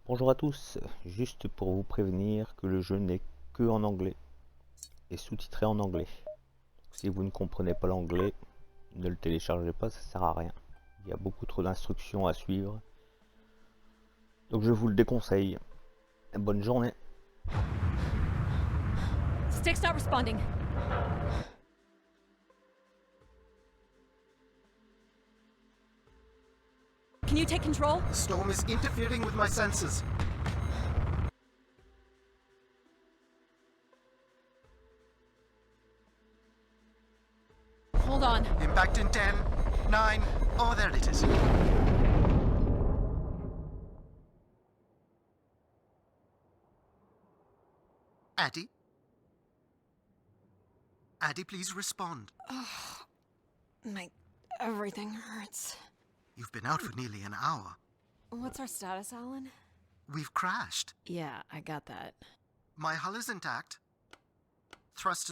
Bonjour à tous, juste pour vous prévenir que le jeu n'est que en anglais et sous-titré en anglais. Si vous ne comprenez pas l'anglais, ne le téléchargez pas, ça sert à rien. Il y a beaucoup trop d'instructions à suivre. Donc je vous le déconseille. Bonne journée. Stick's not responding. Can you take control? The storm is interfering with my senses. Hold on. Impact in 10, 9, oh, there it is. Adie? Adie, please respond. Everything hurts. You've been out for nearly an hour. What's our status, Alan? We've crashed. Yeah, I got that. My hull is intact. Thrusters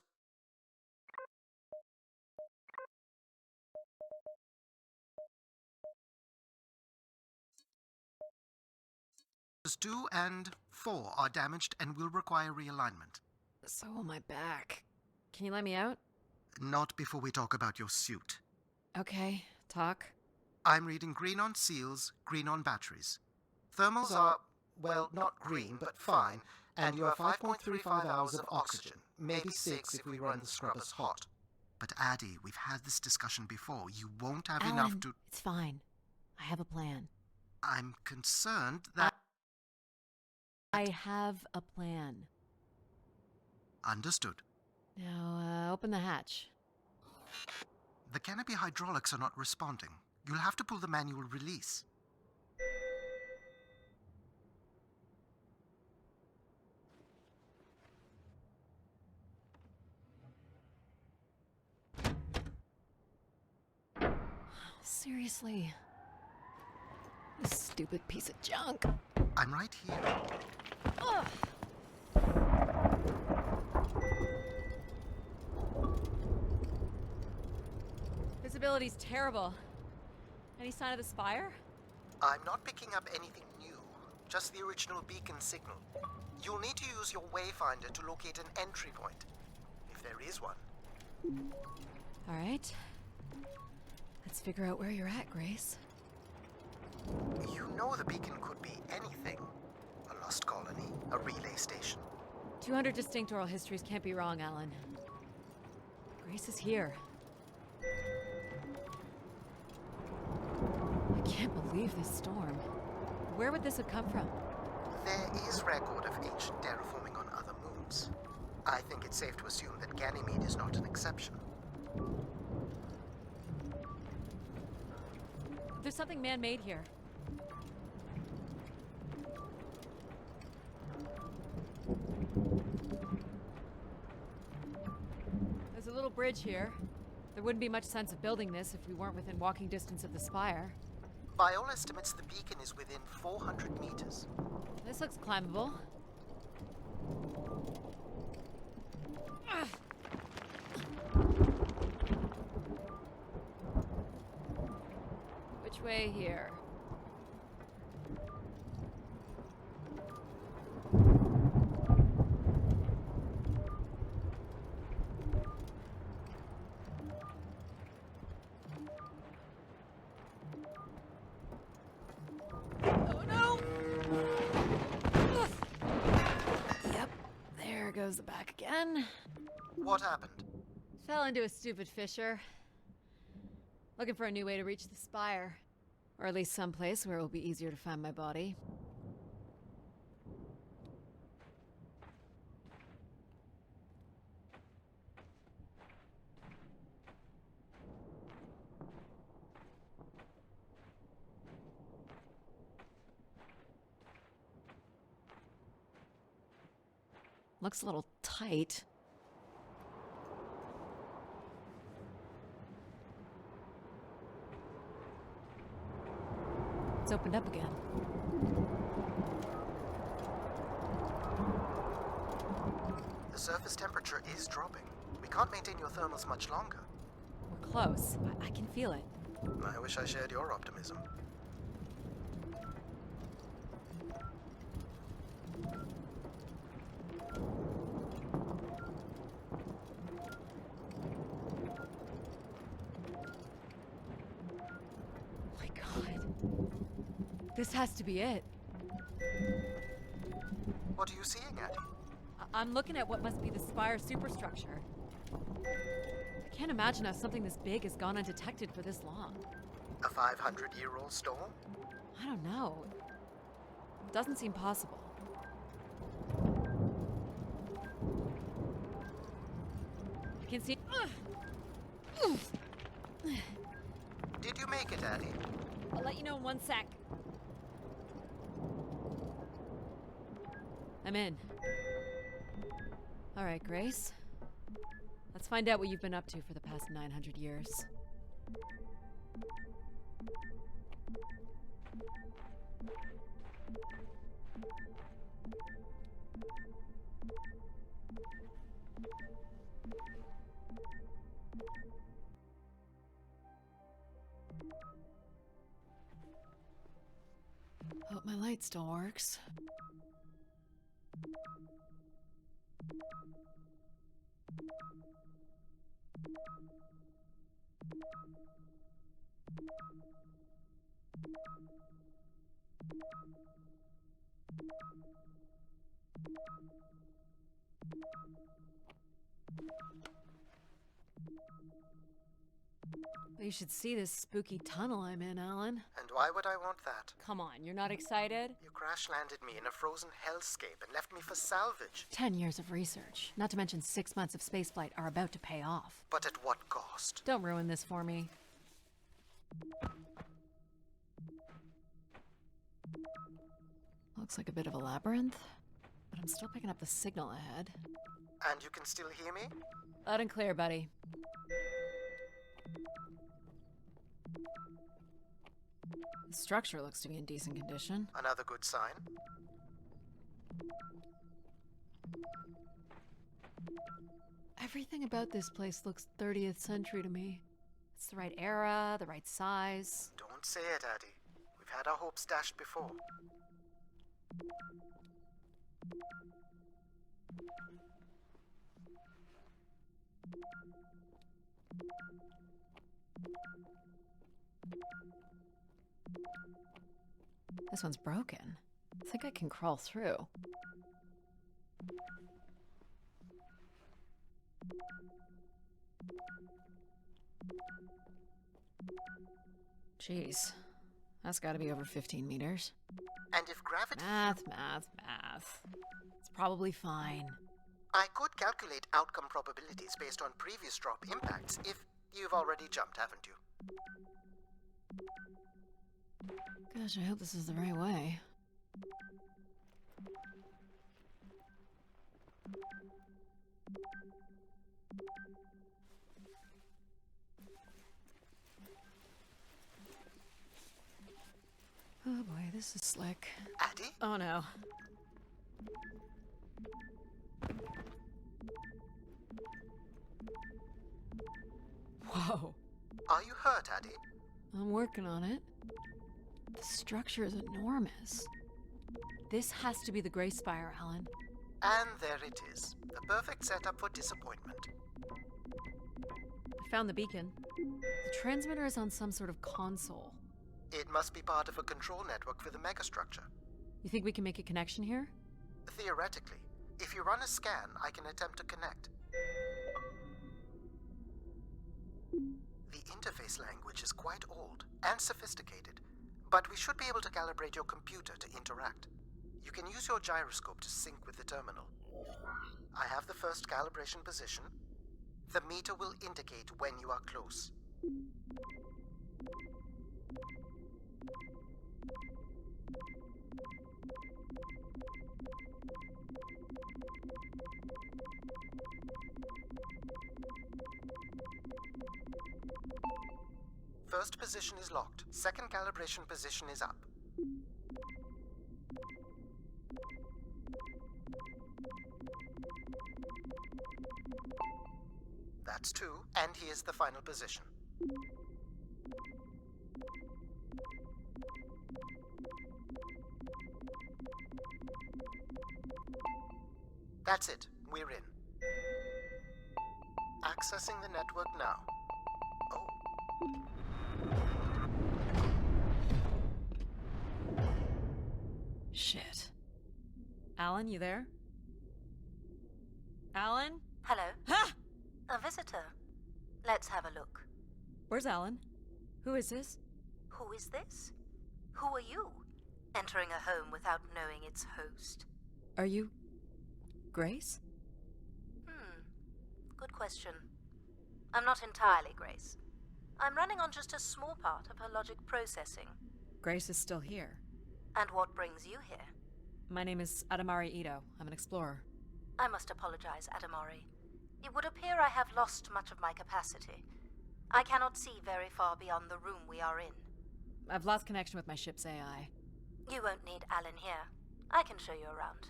two and 4 are damaged and will require realignment. So will my back. Can you let me out? Not before we talk about your suit. Okay, talk. I'm reading green on seals, green on batteries. Thermals are, well, not green, but fine, and you have 5.35 hours of oxygen, maybe 6 if we run the scrubbers hot. But Adie, we've had this discussion before. You won't have Alan, enough to... it's fine. I have a plan. I'm concerned that... I have a plan. Understood. Now, open the hatch. The canopy hydraulics are not responding. You'll have to pull the manual release. Seriously. This stupid piece of junk. I'm right here. Ugh. Visibility's terrible. Any sign of the spire? I'm not picking up anything new, just the original beacon signal. You'll need to use your wayfinder to locate an entry point, if there is one. All right. Let's figure out where you're at, Grace. You know the beacon could be anything. A lost colony, a relay station. 200 distinct oral histories can't be wrong, Alan. Grace is here. I can't believe this storm. Where would this have come from? There is record of ancient terraforming on other moons. I think it's safe to assume that Ganymede is not an exception. There's something man-made here. There's a little bridge here. There wouldn't be much sense of building this if we weren't within walking distance of the spire. By all estimates, the beacon is within 400 meters. This looks climbable. Ugh. Which way here? Oh no! Ugh. Yep, there goes the back again. What happened? Fell into a stupid fissure. Looking for a new way to reach the spire. Or at least someplace where it will be easier to find my body. Looks a little tight. It's opened up again. The surface temperature is dropping. We can't maintain your thermals much longer. We're close. I can feel it. I wish I shared your optimism. This has to be it. What are you seeing, Adie? I'm looking at what must be the spire superstructure. I can't imagine how something this big has gone undetected for this long. A 500-year-old storm? I don't know. It doesn't seem possible. I can see... Did you make it, Adie? I'll let you know in 1 sec. I'm in. All right, Grace. Let's find out what you've been up to for the past 900 years. Hope my light still works. You should see this spooky tunnel I'm in, Alan. And why would I want that? Come on, you're not excited? You crash-landed me in a frozen hellscape and left me for salvage. 10 years of research, not to mention 6 months of spaceflight, are about to pay off. But at what cost? Don't ruin this for me. Looks like a bit of a labyrinth, but I'm still picking up the signal ahead. And you can still hear me? Loud and clear, buddy. The structure looks to be in decent condition. Another good sign. Everything about this place looks 30th century to me. It's the right era, the right size. Don't say it, Adie. We've had our hopes dashed before. This one's broken. I think I can crawl through. Jeez. That's gotta be over 15 meters. And if gravity... Math. It's probably fine. I could calculate outcome probabilities based on previous drop impacts if you've already jumped, haven't you? Gosh, I hope this is the right way. Oh boy, this is slick. Adie? Oh no. Whoa. Are you hurt, Adie? I'm working on it. The structure is enormous. This has to be the Grey Spire, Alan. And there it is. The perfect setup for disappointment. I found the beacon. The transmitter is on some sort of console. It must be part of a control network for the megastructure. You think we can make a connection here? Theoretically. If you run a scan, I can attempt to connect. The interface language is quite old and sophisticated, but we should be able to calibrate your computer to interact. You can use your gyroscope to sync with the terminal. I have the first calibration position. The meter will indicate when you are close. First position is locked. Second calibration position is up. That's 2, and here's the final position. That's it. We're in. Accessing the network now. Oh. Shit. Alan, you there? Alan? Hello? Ha! A visitor. Let's have a look. Where's Alan? Who is this? Who is this? Who are you? Entering a home without knowing its host. Are you... Grace? Good question. I'm not entirely Grace. I'm running on just a small part of her logic processing. Grace is still here. And what brings you here? My name is Adie Ito. I'm an explorer. I must apologize, Adamari. It would appear I have lost much of my capacity. I cannot see very far beyond the room we are in. I've lost connection with my ship's AI. You won't need Alan here. I can show you around.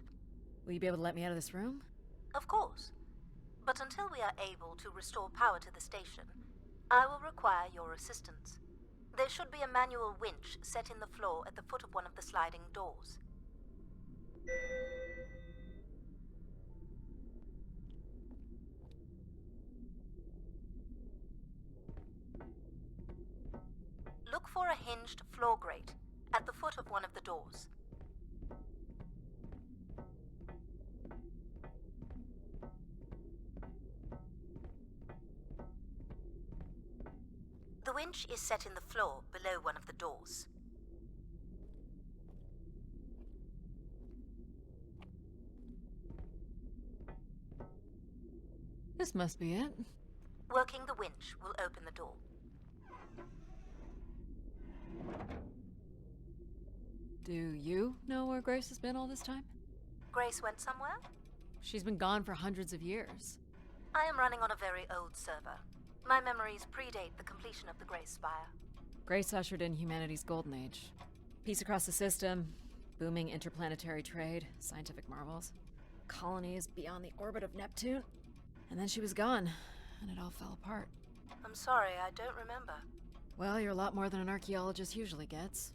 Will you be able to let me out of this room? Of course. But until we are able to restore power to the station, I will require your assistance. There should be a manual winch set in the floor at the foot of one of the sliding doors. Look for a hinged floor grate at the foot of one of the doors. The winch is set in the floor below one of the doors. This must be it. Working the winch will open the door. Do you know where Grace has been all this time? Grace went somewhere? She's been gone for hundreds of years. I am running on a very old server. My memories predate the completion of the Grace Spire. Grace ushered in humanity's golden age. Peace across the system, booming interplanetary trade, scientific marvels, colonies beyond the orbit of Neptune. And then she was gone, and it all fell apart. I'm sorry, I don't remember. Well, you're a lot more than an archaeologist usually gets.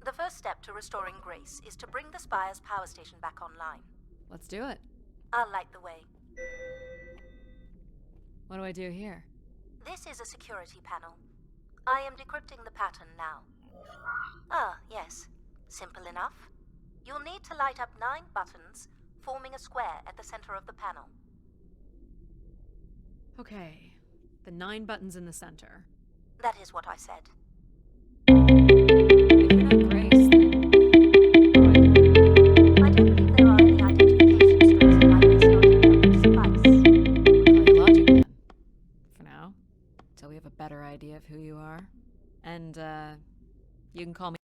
The first step to restoring Grace is to bring the Spire's power station back online. Let's do it. I'll light the way. What do I do here? This is a security panel. I am decrypting the pattern now. Ah, yes. Simple enough. You'll need to light up 9 buttons, forming a square at the center of the panel. Okay. The 9 buttons in the center. That is what I said. If you're not Grace, then... I don't believe there are any identification strings in my base logic that would suffice. We'll call you Logic then. For now. Till we have a better idea of who you are. And, you can call me